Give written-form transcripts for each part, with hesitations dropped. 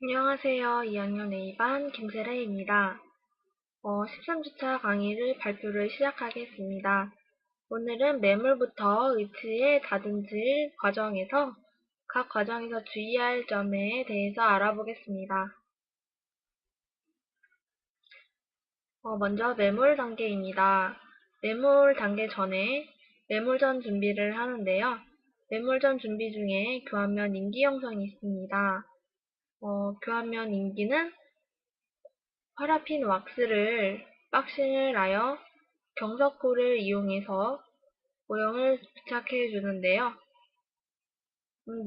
안녕하세요. 2학년 A반 김세래입니다. 13주차 강의를 발표를 시작하겠습니다. 오늘은 매물부터 의치에 다듬질 과정에서 각 과정에서 주의할 점에 대해서 알아보겠습니다. 먼저 매물 단계입니다. 매물 단계 전에 매물전 준비를 하는데요. 매물전 준비 중에 교환면 인기 형성이 있습니다. 교환면 인기는 파라핀 왁스를 박싱을 하여 경석호를 이용해서 모형을 부착해 주는데요.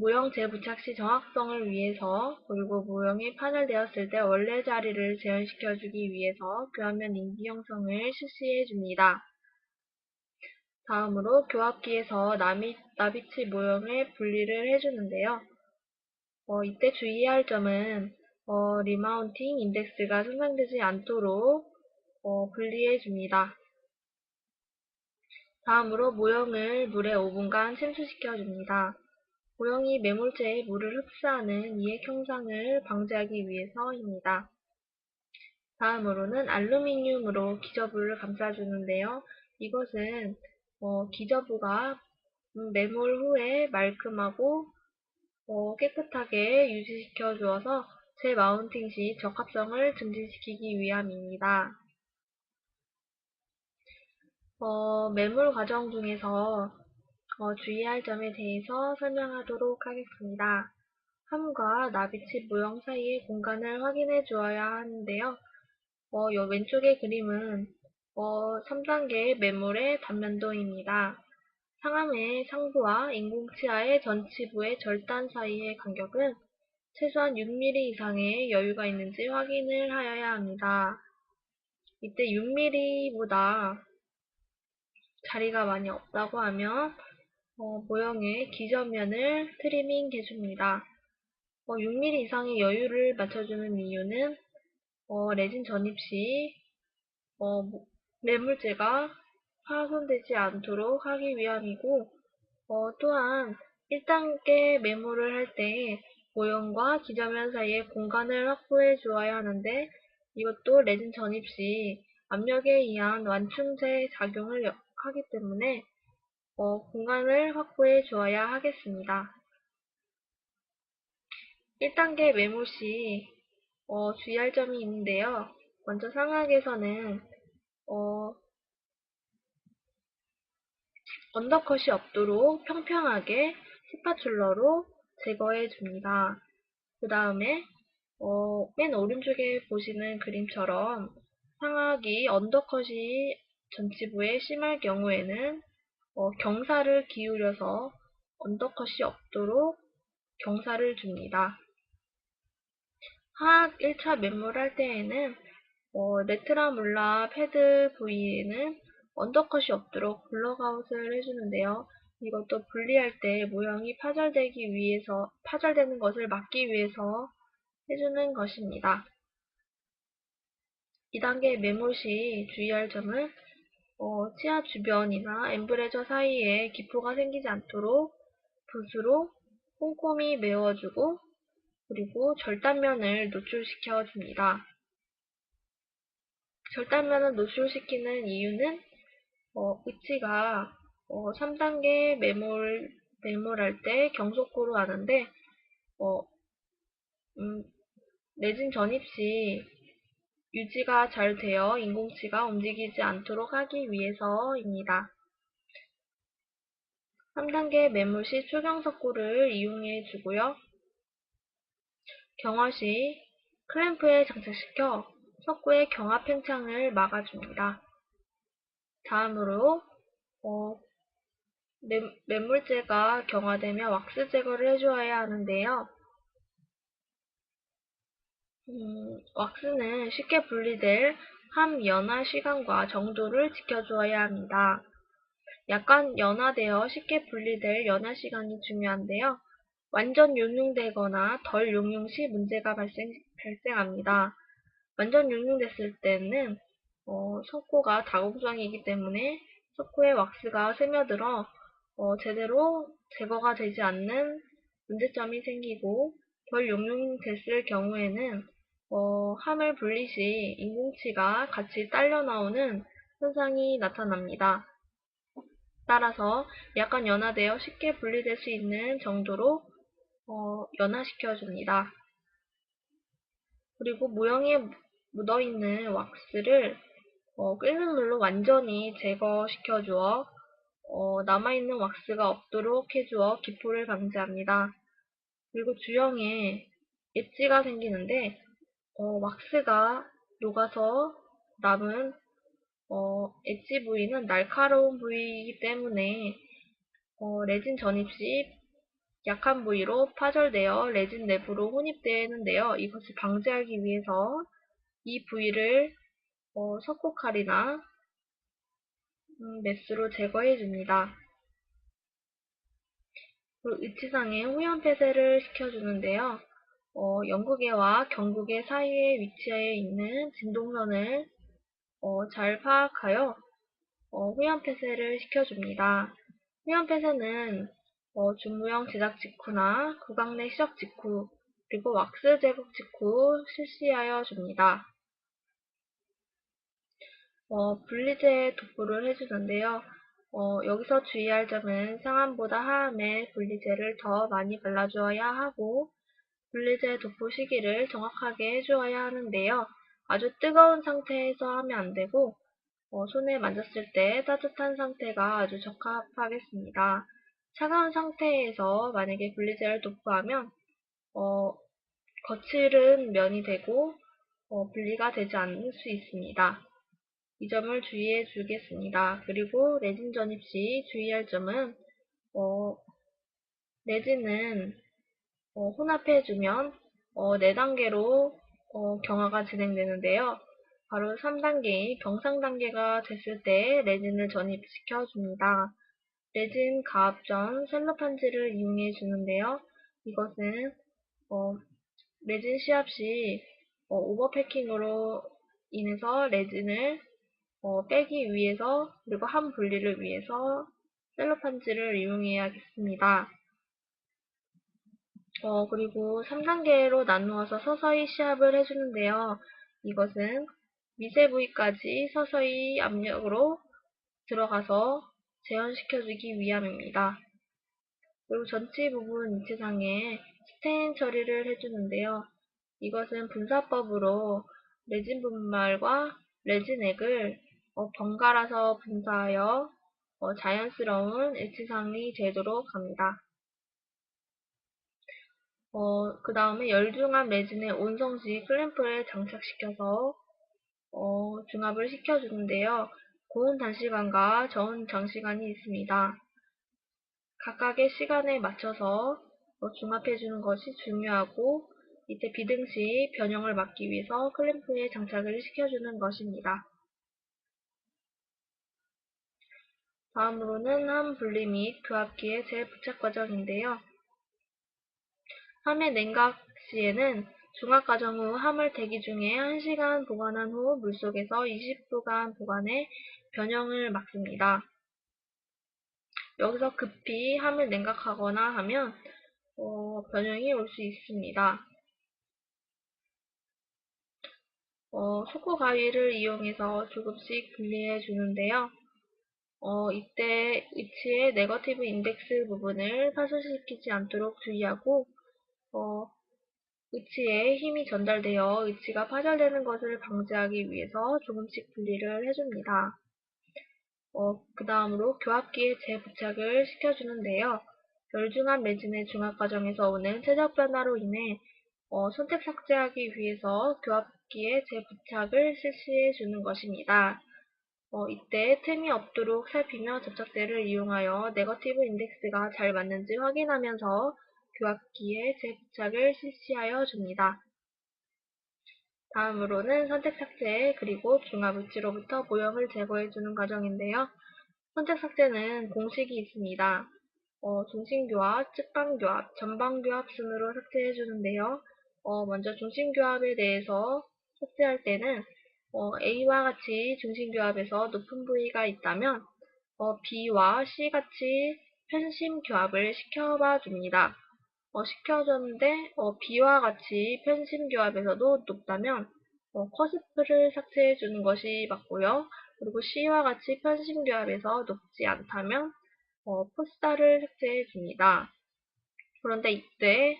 모형 재부착 시 정확성을 위해서, 그리고 모형이 파열되었을 때 원래 자리를 재현시켜 주기 위해서 교환면 인기 형성을 실시해 줍니다. 다음으로 교합기에서 나비치 모형을 분리를 해주는데요. 이때 주의할 점은 리마운팅 인덱스가 손상되지 않도록 분리해 줍니다. 다음으로 모형을 물에 5분간 침수시켜 줍니다. 모형이 매몰제에 물을 흡수하는 이액 형상을 방지하기 위해서입니다. 다음으로는 알루미늄으로 기저부를 감싸주는데요. 이것은 기저부가 매몰 후에 말끔하고 깨끗하게 유지시켜 주어서 재마운팅 시 적합성을 증진시키기 위함입니다. 매몰 과정 중에서 주의할 점에 대해서 설명하도록 하겠습니다. 함과 나비치 모형 사이의 공간을 확인해 주어야 하는데요. 요 왼쪽의 그림은 3단계 매몰의 단면도입니다. 상함의 상부와 인공치아의 전치부의 절단 사이의 간격은 최소한 6mm 이상의 여유가 있는지 확인을 하여야 합니다. 이때 6mm보다 자리가 많이 없다고 하면 모형의 기저면을 트리밍 해줍니다. 6mm 이상의 여유를 맞춰주는 이유는 레진 전입 시 매물재가 파손되지 않도록 하기 위함이고, 또한 1단계 매몰을 할 때 모형과 기저면 사이에 공간을 확보해 주어야 하는데, 이것도 레진 전입 시 압력에 의한 완충제 작용을 하기 때문에 공간을 확보해 주어야 하겠습니다. 1단계 매몰 시 주의할 점이 있는데요. 먼저 상악에서는 언더컷이 없도록 평평하게 스파츌러로 제거해 줍니다. 그 다음에 맨 오른쪽에 보시는 그림처럼 상악이 언더컷이 전치부에 심할 경우에는 경사를 기울여서 언더컷이 없도록 경사를 줍니다. 하악 1차 매몰할 때에는 네트라몰라 패드 부위에는 언더컷이 없도록 블럭아웃을 해주는데요. 이것도 분리할 때 모형이 파절되는 것을 막기 위해서 해주는 것입니다. 2단계 매몰 시 주의할 점은 치아 주변이나 엠브레저 사이에 기포가 생기지 않도록 붓으로 꼼꼼히 메워주고, 그리고 절단면을 노출시켜 줍니다. 절단면을 노출시키는 이유는 의치가 3단계 매몰할 때 경속고로 하는데 레진 전입 시 유지가 잘 되어 인공치가 움직이지 않도록 하기 위해서입니다. 3단계 매몰 시 초경석고를 이용해 주고요. 경화 시 클램프에 장착시켜 석고의 경화 팽창을 막아줍니다. 다음으로 매몰제가 경화되면 왁스 제거를 해주어야 하는데요. 왁스는 쉽게 분리될 함 연화 시간과 정도를 지켜주어야 합니다. 약간 연화되어 쉽게 분리될 연화 시간이 중요한데요. 완전 용융되거나 덜 용융 시 문제가 발생합니다. 완전 용융됐을 때는 석고가 다공성이기 때문에 석고에 왁스가 스며들어 제대로 제거가 되지 않는 문제점이 생기고, 덜 용융됐을 경우에는 함을 분리 시 인공치가 같이 딸려 나오는 현상이 나타납니다. 따라서 약간 연화되어 쉽게 분리될 수 있는 정도로 연화시켜줍니다. 그리고 모형에 묻어있는 왁스를 끓는 물로 완전히 제거시켜주어 남아있는 왁스가 없도록 해주어 기포를 방지합니다. 그리고 주형에 엣지가 생기는데 왁스가 녹아서 남은 엣지 부위는 날카로운 부위이기 때문에 레진 전입 시 약한 부위로 파절되어 레진 내부로 혼입되는데요. 이것을 방지하기 위해서 이 부위를 석고칼이나 메스로 제거해 줍니다. 그리고 의치상에 후연 폐쇄를 시켜주는데요. 영국계와 경국계 사이에 위치해 있는 진동선을 잘 파악하여 후연 폐쇄를 시켜줍니다. 후연 폐쇄는 중무형 제작 직후나 구강 내 시적 직후 그리고 왁스 제거 직후 실시하여 줍니다. 분리제 도포를 해주는데요. 여기서 주의할 점은 상함보다 하함에 분리제를 더 많이 발라주어야 하고 분리제 도포 시기를 정확하게 해주어야 하는데요. 아주 뜨거운 상태에서 하면 안되고 손에 만졌을 때 따뜻한 상태가 아주 적합하겠습니다. 차가운 상태에서 만약에 분리제를 도포하면 거칠은 면이 되고 분리가 되지 않을 수 있습니다. 이 점을 주의해 주겠습니다. 그리고 레진 전입 시 주의할 점은 레진은 혼합해주면 4단계로 경화가 진행되는데요. 바로 3단계인 경상 단계가 됐을 때 레진을 전입시켜 줍니다. 레진 가압 전 셀로판지를 이용해 주는데요. 이것은 레진 시합 시 오버패킹으로 인해서 레진을 빼기 위해서 그리고 함 분리를 위해서 셀로판지를 이용해야겠습니다. 그리고 3단계로 나누어서 서서히 시합을 해주는데요. 이것은 미세 부위까지 서서히 압력으로 들어가서 재현시켜주기 위함입니다. 그리고 전치 부분 이체상에 스테인 처리를 해주는데요. 이것은 분사법으로 레진 분말과 레진액을 번갈아서 분사하여 자연스러운 일치상이 되도록 합니다. 그 다음에 열중한 레진의 온성시 클램프를 장착시켜서 중압을 시켜주는데요. 고온 단시간과 저온 장시간이 있습니다. 각각의 시간에 맞춰서 중압해주는 것이 중요하고 이때 비등 시 변형을 막기 위해서 클램프에 장착을 시켜주는 것입니다. 다음으로는 함 분리 및 교합기의 재부착 과정인데요. 함의 냉각 시에는 중압 과정 후 함을 대기 중에 1시간 보관한 후 물속에서 20분간 보관해 변형을 막습니다. 여기서 급히 함을 냉각하거나 하면 변형이 올 수 있습니다. 초코 가위를 이용해서 조금씩 분리해 주는데요. 이때 의치의 네거티브 인덱스 부분을 파손시키지 않도록 주의하고 의치에 힘이 전달되어 의치가 파절되는 것을 방지하기 위해서 조금씩 분리를 해줍니다. 그 다음으로 교합기에 재부착을 시켜주는데요. 열중한 레진의 중압 과정에서 오는 최적 변화로 인해 선택 삭제하기 위해서 교합기에 재부착을 실시해 주는 것입니다. 이때 틈이 없도록 살피며 접착제를 이용하여 네거티브 인덱스가 잘 맞는지 확인하면서 교합기에 재부착을 실시하여 줍니다. 다음으로는 선택 삭제 그리고 중압 의치로부터 모형을 제거해주는 과정인데요. 선택 삭제는 공식이 있습니다. 중심교합, 측방교합, 전방교합 순으로 삭제해주는데요. 먼저 중심교합에 대해서 삭제할 때는 A와 같이 중심교합에서 높은 부위가 있다면 B와 C 같이 편심교합을 시켜봐 줍니다. 시켜줬는데 B와 같이 편심교합에서도 높다면 커스프를 삭제해 주는 것이 맞고요. 그리고 C와 같이 편심교합에서 높지 않다면 포스타를 삭제해 줍니다. 그런데 이때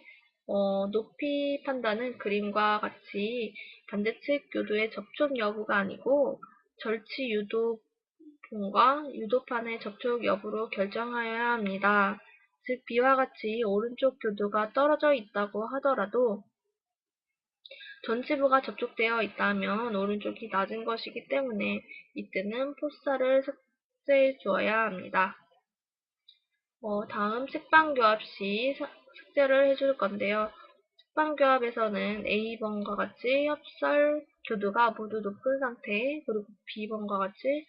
높이 판단은 그림과 같이 반대측 교도의 접촉 여부가 아니고 절치 유도본과 유도판의 접촉 여부로 결정하여야 합니다. 즉 B와 같이 오른쪽 교도가 떨어져 있다고 하더라도 전치부가 접촉되어 있다면 오른쪽이 낮은 것이기 때문에 이때는 포스타를 삭제해 주어야 합니다. 다음 책방교합 시 삭제를 해줄 건데요. 책방교합에서는 A번과 같이 협설 교도가 모두 높은 상태, 그리고 B번과 같이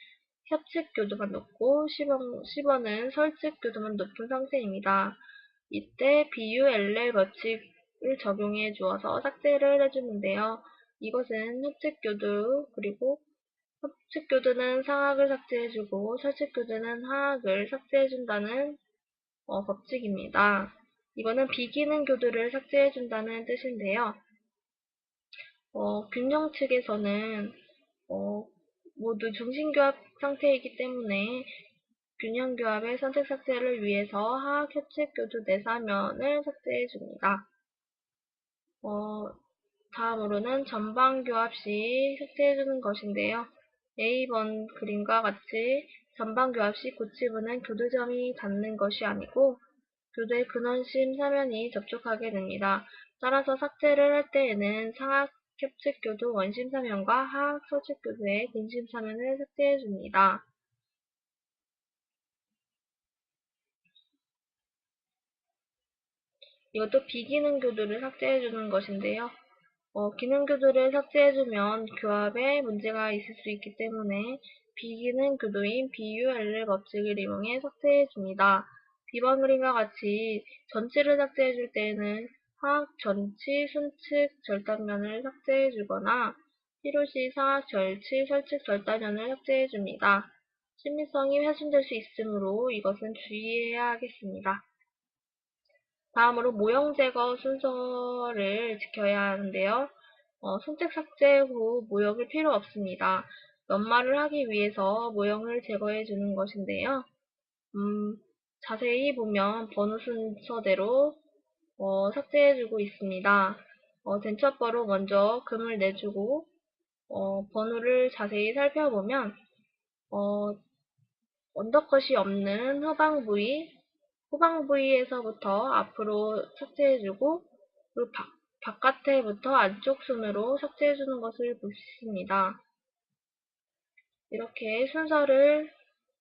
협측 교도만 높고 C번은 설측 교도만 높은 상태입니다. 이때 BULL 법칙을 적용해 주어서 삭제를 해주는데요. 이것은 협측 교도, 그리고 협측 교도는 상악을 삭제해주고 설측 교도는 하악을 삭제해준다는 법칙입니다. 이거는 비기능 교도를 삭제해준다는 뜻인데요. 균형 측에서는 모두 중심교합 상태이기 때문에 균형교합의 선택 삭제를 위해서 하악 협측 교도 내사면을 삭제해줍니다. 다음으로는 전방교합 시 삭제해주는 것인데요. A번 그림과 같이 전방교합 시 고치부는 교도점이 닿는 것이 아니고 교도의 근원심 사면이 접촉하게 됩니다. 따라서 삭제를 할 때에는 상악 협측 교도 원심 사면과 하악 설측 교도의 근심 사면을 삭제해줍니다. 이것도 비기능 교도를 삭제해주는 것인데요. 기능 교도를 삭제해주면 교합에 문제가 있을 수 있기 때문에 비기능 교도인 BUL 법칙을 이용해 삭제해줍니다. B번 그림과 같이 전치를 삭제해줄 때에는 하악 전치, 순측, 절단면을 삭제해주거나 필요시 상악 절치, 설측, 절단면을 삭제해줍니다. 친밀성이 훼손될 수 있으므로 이것은 주의해야 하겠습니다. 다음으로 모형 제거 순서를 지켜야 하는데요. 선택 삭제 후 모형이 필요 없습니다. 연마를 하기 위해서 모형을 제거해 주는 것인데요. 자세히 보면 번호 순서대로 삭제해 주고 있습니다. 덴처퍼로 먼저 금을 내주고 번호를 자세히 살펴보면 언더컷이 없는 후방 부위에서부터 앞으로 삭제해주고 그리고 바깥에부터 안쪽 순으로 삭제해주는 것을 볼 수 있습니다. 이렇게 순서를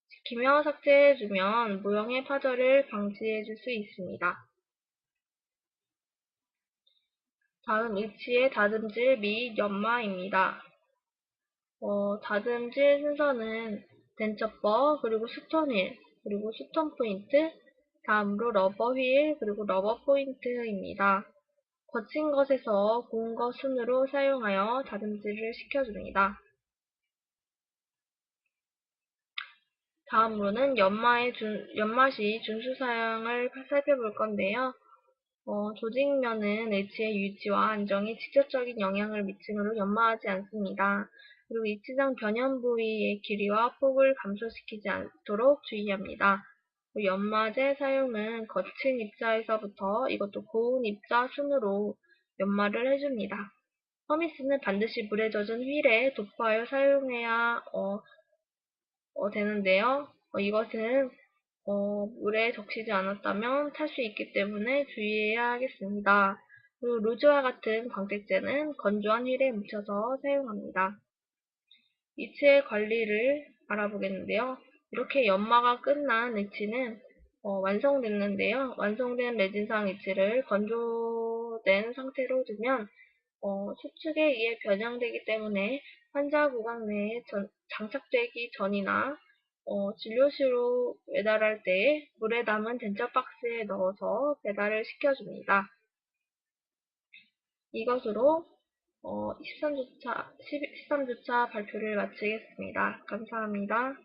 지키며 삭제해주면 모형의 파절을 방지해줄 수 있습니다. 다음 일치의 다듬질 및 연마입니다. 다듬질 순서는 덴처퍼, 그리고 스톤 휠, 그리고 스톤 포인트, 다음으로 러버 휠, 그리고 러버 포인트입니다. 거친 것에서 고운 것 순으로 사용하여 다듬질을 시켜줍니다. 다음으로는 연마 시 준수 사양을 살펴볼 건데요. 조직면은 일치의 유지와 안정에 직접적인 영향을 미치므로 연마하지 않습니다. 그리고 일치상 변형 부위의 길이와 폭을 감소시키지 않도록 주의합니다. 연마제 사용은 거친 입자에서부터 이것도 고운 입자 순으로 연마를 해줍니다. 허미스는 반드시 물에 젖은 휠에 도포하여 사용해야 되는데요. 이것은 물에 적시지 않았다면 탈 수 있기 때문에 주의해야 하겠습니다. 그리고 루즈와 같은 광택제는 건조한 휠에 묻혀서 사용합니다. 이치의 관리를 알아보겠는데요. 이렇게 연마가 끝난 이치는 완성됐는데요. 완성된 레진상 이치를 건조된 상태로 두면 수축에 의해 변형되기 때문에 환자 구강 내에 장착되기 전이나 진료실로 배달할 때 물에 담은 덴처 박스에 넣어서 배달을 시켜줍니다. 이것으로 13주차 발표를 마치겠습니다. 감사합니다.